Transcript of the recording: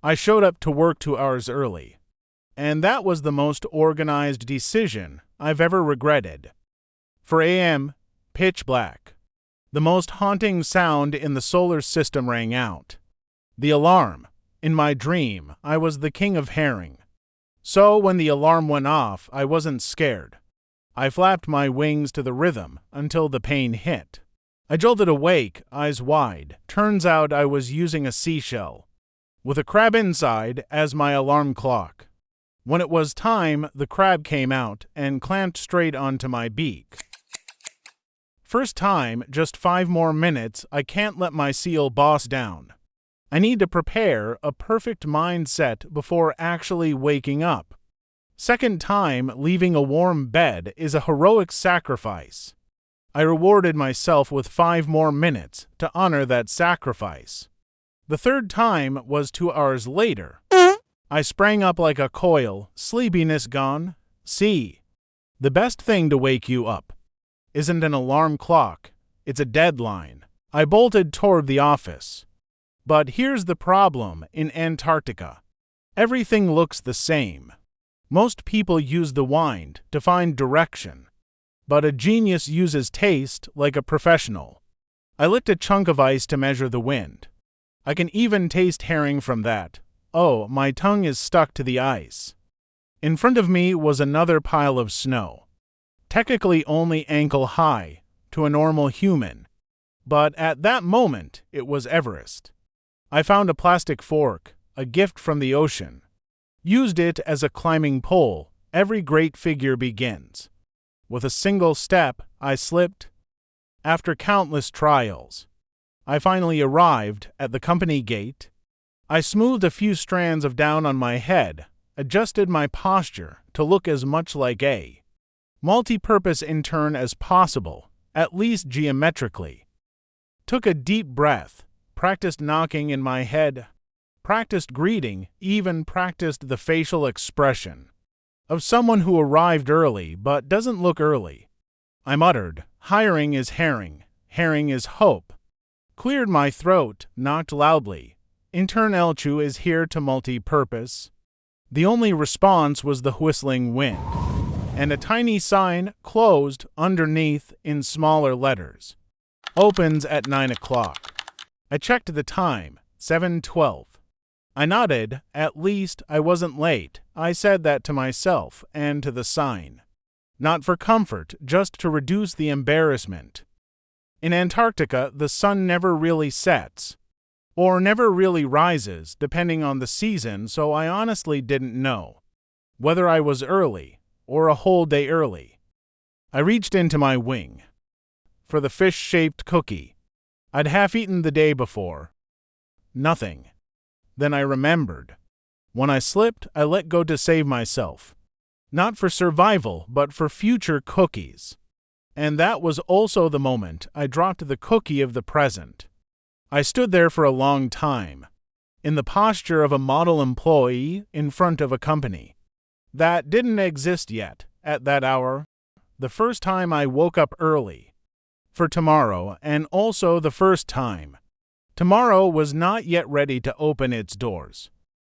I showed up to work 2 hours early, and that was the most organized decision I've ever regretted. 4 a.m., pitch black. The most haunting sound in the solar system rang out. The alarm. In my dream, I was the king of herring. So when the alarm went off, I wasn't scared. I flapped my wings to the rhythm until the pain hit. I jolted awake, eyes wide. Turns out I was using a seashell, with a crab inside as my alarm clock. When it was time, the crab came out and clamped straight onto my beak. First time, just 5 more minutes, I can't let my seal boss down. I need to prepare a perfect mindset before actually waking up. Second time, leaving a warm bed is a heroic sacrifice. I rewarded myself with 5 more minutes to honor that sacrifice. The third time was 2 hours later. I sprang up like a coil, sleepiness gone. See, the best thing to wake you up isn't an alarm clock, it's a deadline. I bolted toward the office. But here's the problem in Antarctica. Everything looks the same. Most people use the wind to find direction, but a genius uses taste like a professional. I licked a chunk of ice to measure the wind. I can even taste herring from that. Oh, my tongue is stuck to the ice. In front of me was another pile of snow. Technically only ankle high to a normal human, but at that moment it was Everest. I found a plastic fork, a gift from the ocean. Used it as a climbing pole. Every great figure begins. With a single step, I slipped. After countless trials, I finally arrived at the company gate. I smoothed a few strands of down on my head, adjusted my posture to look as much like a multi-purpose intern as possible, at least geometrically. Took a deep breath, practiced knocking in my head, practiced greeting, even practiced the facial expression of someone who arrived early but doesn't look early. I muttered, "Hiring is herring, herring is hope." Cleared my throat, knocked loudly. "Intern Elchu is here to multi-purpose." The only response was the whistling wind, and a tiny sign closed underneath in smaller letters. Opens at 9 o'clock. I checked the time, 7:12. I nodded. At least I wasn't late. I said that to myself and to the sign. Not for comfort, just to reduce the embarrassment. In Antarctica, the sun never really sets, or never really rises, depending on the season, so I honestly didn't know whether I was early or a whole day early. I reached into my wing for the fish-shaped cookie I'd half-eaten the day before. Nothing. Then I remembered. When I slipped, I let go to save myself. Not for survival, but for future cookies. And that was also the moment I dropped the cookie of the present. I stood there for a long time, in the posture of a model employee in front of a company that didn't exist yet at that hour. The first time I woke up early for tomorrow, and also the first time tomorrow was not yet ready to open its doors.